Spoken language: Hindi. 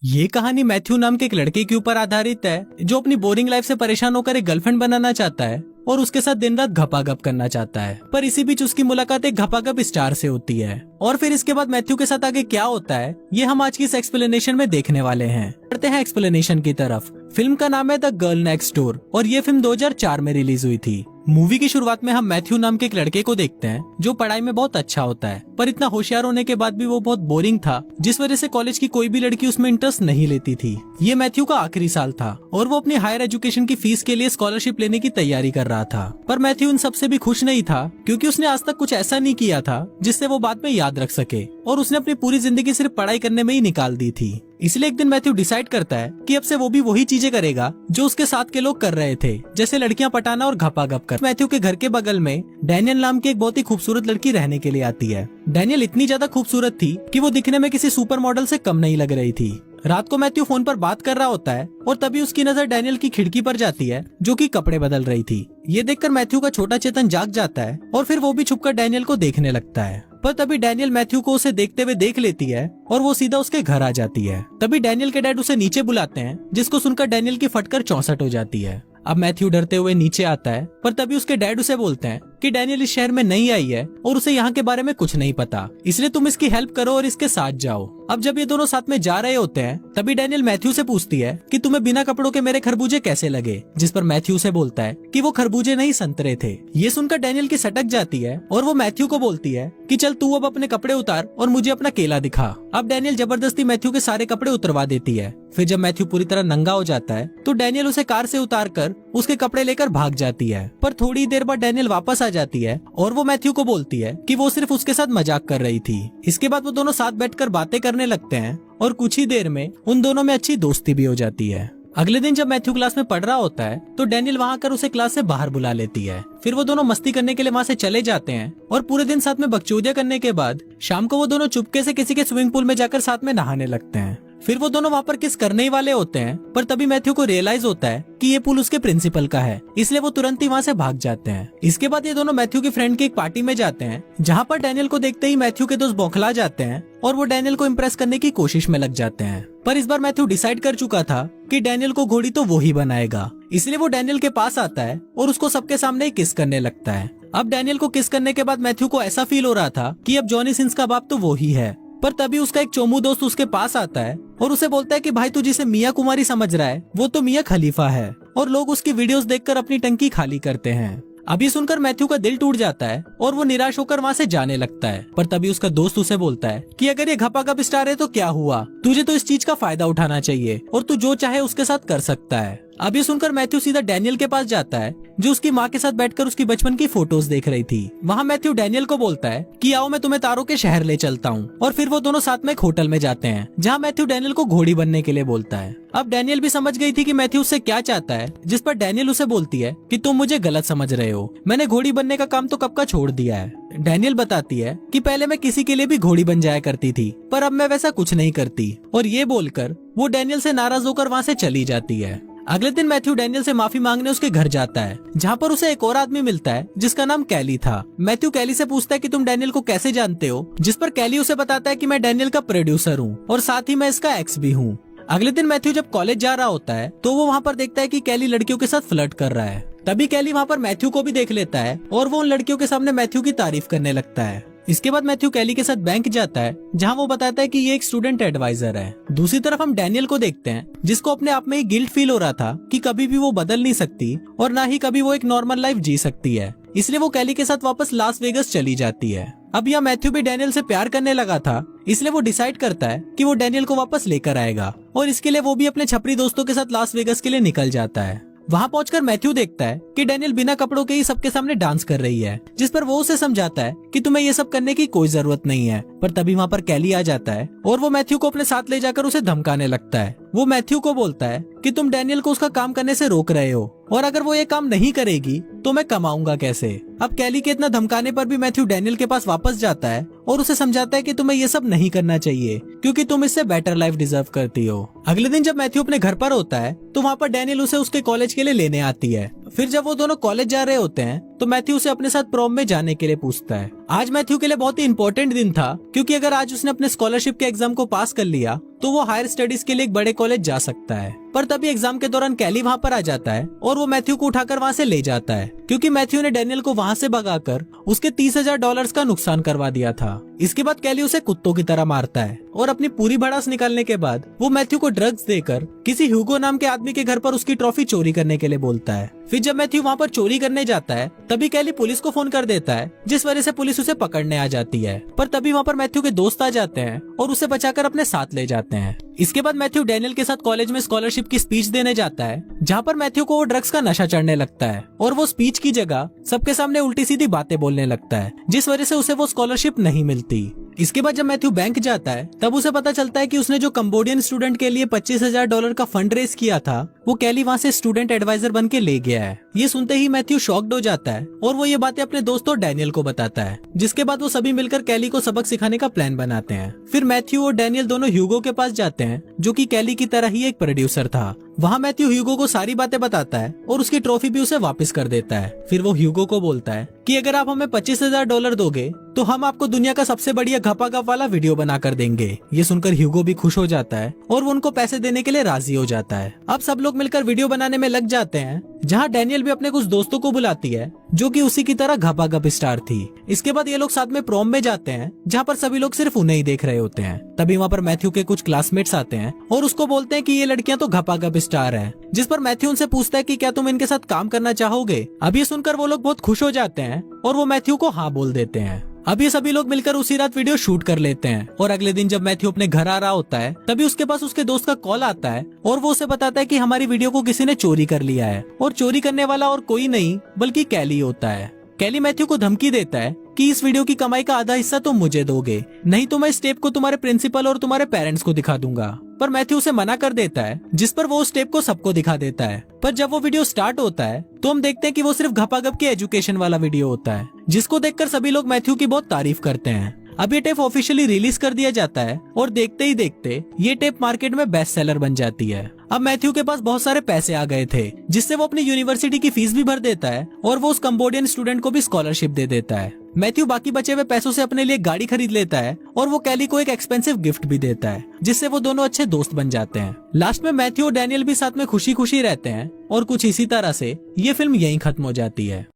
ये कहानी मैथ्यू नाम के एक लड़के के ऊपर आधारित है जो अपनी बोरिंग लाइफ से परेशान होकर एक गर्लफ्रेंड बनाना चाहता है और उसके साथ दिन रात घपाघप करना चाहता है। पर इसी बीच उसकी मुलाकात एक घपाघप स्टार से होती है और फिर इसके बाद मैथ्यू के साथ आगे क्या होता है ये हम आज की इस एक्सप्लेनेशन में देखने वाले हैं। बढ़ते हैं एक्सप्लेनेशन की तरफ। फिल्म का नाम है द गर्ल नेक्स्ट डोर और ये फिल्म 2004 में रिलीज हुई थी। मूवी की शुरुआत में हम मैथ्यू नाम के एक लड़के को देखते हैं जो पढ़ाई में बहुत अच्छा होता है, पर इतना होशियार होने के बाद भी वो बहुत बोरिंग था, जिस वजह से कॉलेज की कोई भी लड़की उसमें इंटरेस्ट नहीं लेती थी। ये मैथ्यू का आखिरी साल था और वो अपनी हायर एजुकेशन की फीस के लिए स्कॉलरशिप लेने की तैयारी कर रहा था। पर मैथ्यू इन सबसे भी खुश नहीं था क्योंकि उसने आज तक कुछ ऐसा नहीं किया था जिससे वो बाद में याद रख सके और उसने अपनी पूरी जिंदगी सिर्फ पढ़ाई करने में ही निकाल दी थी। इसलिए एक दिन मैथ्यू डिसाइड करता है कि अब से वो भी वही चीजें करेगा जो उसके साथ के लोग कर रहे थे, जैसे लड़कियां पटाना और घपाघप कर। मैथ्यू के घर के बगल में डैनियल नाम की एक बहुत ही खूबसूरत लड़की रहने के लिए आती है। डैनियल इतनी ज्यादा खूबसूरत थी कि वो दिखने में किसी सुपर मॉडल से कम नहीं लग रही थी। रात को मैथ्यू फोन पर बात कर रहा होता है और तभी उसकी नजर डैनियल की खिड़की पर जाती है जो कि कपड़े बदल रही थी। ये देखकर मैथ्यू का छोटा चेतन जाग जाता है और फिर वो भी छुपकर डैनियल को देखने लगता है। पर तभी डैनियल मैथ्यू को उसे देखते हुए देख लेती है और वो सीधा उसके घर आ जाती है। तभी डैनियल के डैड उसे नीचे बुलाते हैं, जिसको सुनकर डैनियल की फटकर 64 हो जाती है। अब मैथ्यू डरते हुए नीचे आता है, पर तभी उसके डैड उसे बोलते हैं कि डैनियल इस शहर में नई आई है और उसे यहाँ के बारे में कुछ नहीं पता, इसलिए तुम इसकी हेल्प करो और इसके साथ जाओ। अब जब ये दोनों साथ में जा रहे होते हैं तभी डैनियल मैथ्यू से पूछती है कि तुम्हें बिना कपड़ों के मेरे खरबूजे कैसे लगे, जिस पर मैथ्यू से बोलता है कि वो खरबूजे नहीं संतरे थे। ये सुनकर डैनियल की सटक जाती है और वो मैथ्यू को बोलती है कि चल तू अब अपने कपड़े उतार और मुझे अपना केला दिखा। अब डैनियल जबरदस्ती मैथ्यू के सारे कपड़े उतरवा देती है। फिर जब मैथ्यू पूरी तरह नंगा हो जाता है तो डैनियल उसे कार से उतार कर उसके कपड़े लेकर भाग जाती है। पर थोड़ी देर बाद डैनियल वापस आ जाती है और वो मैथ्यू को बोलती है कि वो सिर्फ उसके साथ मजाक कर रही थी। इसके बाद वो दोनों साथ बैठकर बातें करने लगते हैं और कुछ ही देर में उन दोनों में अच्छी दोस्ती भी हो जाती है। अगले दिन जब मैथ्यू क्लास में पढ़ रहा होता है तो डैनियल वहाँ कर उसे क्लास से बाहर बुला लेती है। फिर वो दोनों मस्ती करने के लिए वहाँ से चले जाते हैं और पूरे दिन साथ में बकचोदिया करने के बाद शाम को वो दोनों चुपके से किसी के स्विमिंग पूल में जाकर साथ में नहाने लगते हैं। फिर वो दोनों वहाँ पर किस करने ही वाले होते हैं, पर तभी मैथ्यू को रियलाइज होता है कि ये पूल उसके प्रिंसिपल का है, इसलिए वो तुरंत ही वहाँ से भाग जाते हैं। इसके बाद ये दोनों मैथ्यू के फ्रेंड की एक पार्टी में जाते हैं, जहाँ पर डैनियल को देखते ही मैथ्यू के दोस्त बौखला जाते हैं और वो डैनियल को इम्प्रेस करने की कोशिश में लग जाते हैं। पर इस बार मैथ्यू डिसाइड कर चुका था कि डैनियल को घोड़ी तो वो ही बनाएगा, इसलिए वो डैनियल के पास आता है और उसको सबके सामने ही किस करने लगता है। अब डैनियल को किस करने के बाद मैथ्यू को ऐसा फील हो रहा था कि अब जॉनी सिंस का बाप तो वो ही है। पर तभी उसका एक चोमू दोस्त उसके पास आता है और उसे बोलता है कि भाई तू जिसे मियां कुमारी समझ रहा है वो तो मियां खलीफा है और लोग उसकी वीडियोस देखकर अपनी टंकी खाली करते हैं। अभी सुनकर मैथ्यू का दिल टूट जाता है और वो निराश होकर वहाँ से जाने लगता है। पर तभी उसका दोस्त उसे बोलता है कि अगर ये घपाघप स्टार है तो क्या हुआ, तुझे तो इस चीज का फायदा उठाना चाहिए और तू जो चाहे उसके साथ कर सकता है। अभी सुनकर मैथ्यू सीधा डैनियल के पास जाता है जो उसकी माँ के साथ बैठकर उसकी बचपन की फोटोज देख रही थी। वहाँ मैथ्यू डैनियल को बोलता है कि आओ मैं तुम्हें तारों के शहर ले चलता हूँ और फिर वो दोनों साथ में एक होटल में जाते हैं जहाँ मैथ्यू डैनियल को घोड़ी बनने के लिए बोलता है। अब डैनियल भी समझ गई थी कि मैथ्यू उससे क्या चाहता है, जिस पर डैनियल उसे बोलती है कि तुम मुझे गलत समझ रहे हो, मैंने घोड़ी बनने का काम तो कब का छोड़ दिया है। डैनियल बताती है कि पहले मैं किसी के लिए भी घोड़ी बन जाया करती थी, पर अब मैं वैसा कुछ नहीं करती, और ये बोलकर वो डैनियल से नाराज होकर वहाँ से चली जाती है। अगले दिन मैथ्यू डैनियल से माफी मांगने उसके घर जाता है, जहाँ पर उसे एक और आदमी मिलता है जिसका नाम कैली था। मैथ्यू कैली से पूछता है कि तुम डैनियल को कैसे जानते हो, जिस पर कैली उसे बताता है कि मैं डैनियल का प्रोड्यूसर हूँ और साथ ही मैं इसका एक्स भी हूँ। अगले दिन मैथ्यू जब कॉलेज जा रहा होता है तो वो वहाँ पर देखता है कि कैली लड़कियों के साथ फ्लर्ट कर रहा है। तभी कैली वहाँ पर मैथ्यू को भी देख लेता है और वो उन लड़कियों के सामने मैथ्यू की तारीफ करने लगता है। इसके बाद मैथ्यू कैली के साथ बैंक जाता है, जहाँ वो बताता है कि ये एक स्टूडेंट एडवाइजर है। दूसरी तरफ हम डैनियल को देखते हैं जिसको अपने आप में ही गिल्ट फील हो रहा था कि कभी भी वो बदल नहीं सकती और ना ही कभी वो एक नॉर्मल लाइफ जी सकती है, इसलिए वो कैली के साथ वापस लास वेगस चली जाती है। अब यहाँ मैथ्यू भी डैनियल से प्यार करने लगा था, इसलिए वो डिसाइड करता है कि वो डैनियल को वापस लेकर आएगा और इसके लिए वो भी अपने छपरी दोस्तों के साथ लास वेगस के लिए निकल जाता है। वहाँ पहुंचकर मैथ्यू देखता है कि डैनियल बिना कपड़ों के ही सबके सामने डांस कर रही है, जिस पर वो उसे समझाता है कि तुम्हें ये सब करने की कोई जरूरत नहीं है। पर तभी वहाँ पर कैली आ जाता है और वो मैथ्यू को अपने साथ ले जाकर उसे धमकाने लगता है। वो मैथ्यू को बोलता है कि तुम डैनियल को उसका काम करने से रोक रहे हो और अगर वो ये काम नहीं करेगी तो मैं कमाऊंगा कैसे। अब कैली के इतना धमकाने पर भी मैथ्यू डैनियल के पास वापस जाता है और उसे समझाता है कि तुम्हें ये सब नहीं करना चाहिए क्योंकि तुम इससे बेटर लाइफ डिजर्व करती हो। अगले दिन जब मैथ्यू अपने घर पर होता है तो वहाँ पर डैनियल उसे उसके कॉलेज के लिए लेने आती है। फिर जब वो दोनों कॉलेज जा रहे होते हैं तो मैथ्यू उसे अपने साथ प्रॉम में जाने के लिए पूछता है। आज मैथ्यू के लिए बहुत ही इंपॉर्टेंट दिन था, क्योंकि अगर आज उसने अपने स्कॉलरशिप के एग्जाम को पास कर लिया तो वो हायर स्टडीज के लिए एक बड़े कॉलेज जा सकता है। पर तभी एग्जाम के दौरान कैली वहाँ पर आ जाता है और वो मैथ्यू को उठाकर वहाँ से ले जाता है, क्योंकि मैथ्यू ने डैनियल को वहाँ से भगाकर उसके $30,000 का नुकसान करवा दिया था। इसके बाद कैली उसे कुत्तों की तरह मारता है और अपनी पूरी भड़ास निकालने के बाद वो मैथ्यू को ड्रग्स देकर किसी ह्यूगो नाम के आदमी के घर पर उसकी ट्रॉफी चोरी करने के लिए बोलता है। फिर जब मैथ्यू वहाँ पर चोरी करने जाता है तभी कैली पुलिस को फोन कर देता है, जिस वजह से पुलिस उसे पकड़ने आ जाती है। पर तभी वहाँ पर मैथ्यू के दोस्त आ जाते हैं और उसे बचाकर अपने साथ ले जाते हैं। इसके बाद मैथ्यू डैनियल के साथ कॉलेज में स्कॉलरशिप की स्पीच देने जाता है, जहाँ पर मैथ्यू को वो ड्रग्स का नशा चढ़ने लगता है और वो स्पीच की जगह सबके सामने उल्टी सीधी बातें बोलने लगता है, जिस वजह से उसे वो स्कॉलरशिप नहीं मिलती। इसके बाद जब मैथ्यू बैंक जाता है तब उसे पता चलता है कि उसने जो कंबोडियन स्टूडेंट के लिए $25,000 का फंड रेज किया था वो कैली वहाँ से स्टूडेंट एडवाइजर बन के ले गया है। ये सुनते ही मैथ्यू शॉक्ड हो जाता है और वो ये बातें अपने दोस्तों डैनियल को बताता है, जिसके बाद वो सभी मिलकर कैली को सबक सिखाने का प्लान बनाते हैं। फिर मैथ्यू और डैनियल दोनों ह्यूगो के पास जाते हैं, जो कि कैली की तरह ही एक प्रोड्यूसर था। वहाँ मैथ्यू ह्यूगो को सारी बातें बताता है और उसकी ट्रॉफी भी उसे वापस कर देता है। फिर वो ह्यूगो को बोलता है कि अगर आप हमें $25,000 दोगे तो हम आपको दुनिया का सबसे बढ़िया घपाघप वाला वीडियो बना कर देंगे। ये सुनकर ह्यूगो भी खुश हो जाता है और वो उनको पैसे देने के लिए राजी हो जाता है। अब सब लोग मिलकर वीडियो बनाने में लग जाते हैं, जहाँ डैनियल भी अपने कुछ दोस्तों को बुलाती है जो कि उसी की तरह घपाघप स्टार थी। इसके बाद ये लोग साथ में प्रॉम में जाते हैं, जहाँ पर सभी लोग सिर्फ उन्हें ही देख रहे होते हैं। तभी वहाँ पर मैथ्यू के कुछ क्लासमेट्स आते हैं और उसको बोलते हैं कि ये लड़कियां तो घपाघप स्टार हैं, जिस पर मैथ्यू उनसे पूछता है कि क्या तुम इनके साथ काम करना चाहोगे। अब ये सुनकर वो लोग बहुत खुश हो जाते हैं और वो मैथ्यू को हाँ बोल देते हैं। अब ये सभी लोग मिलकर उसी रात वीडियो शूट कर लेते हैं और अगले दिन जब मैथ्यू अपने घर आ रहा होता है तभी उसके पास उसके दोस्त का कॉल आता है और वो उसे बताता है कि हमारी वीडियो को किसी ने चोरी कर लिया है और चोरी करने वाला और कोई नहीं बल्कि कैली होता है। कैली मैथ्यू को धमकी देता है कि इस वीडियो की कमाई का आधा हिस्सा तुम मुझे दोगे, नहीं तो मैं इस टेप को तुम्हारे प्रिंसिपल और तुम्हारे पेरेंट्स को दिखा दूंगा। पर मैथ्यू उसे मना कर देता है, जिस पर वो उस टेप को सबको दिखा देता है। पर जब वो वीडियो स्टार्ट होता है तो हम देखते हैं कि वो सिर्फ घपाघप के एजुकेशन वाला वीडियो होता है, जिसको देखकर सभी लोग मैथ्यू की बहुत तारीफ करते हैं। अब ये टेप ऑफिशियली रिलीज कर दिया जाता है और देखते ही देखते ये टेप मार्केट में बेस्ट सेलर बन जाती है। अब मैथ्यू के पास बहुत सारे पैसे आ गए थे, जिससे वो अपनी यूनिवर्सिटी की फीस भी भर देता है और वो उस कंबोडियन स्टूडेंट को भी स्कॉलरशिप दे देता है। मैथ्यू बाकी बचे हुए पैसों से अपने लिए गाड़ी खरीद लेता है और वो कैली को एक एक्सपेंसिव गिफ्ट भी देता है, जिससे वो दोनों अच्छे दोस्त बन जाते हैं। लास्ट में मैथ्यू और डैनियल भी साथ में खुशी खुशी रहते हैं और कुछ इसी तरह से ये फिल्म यहीं खत्म हो जाती है।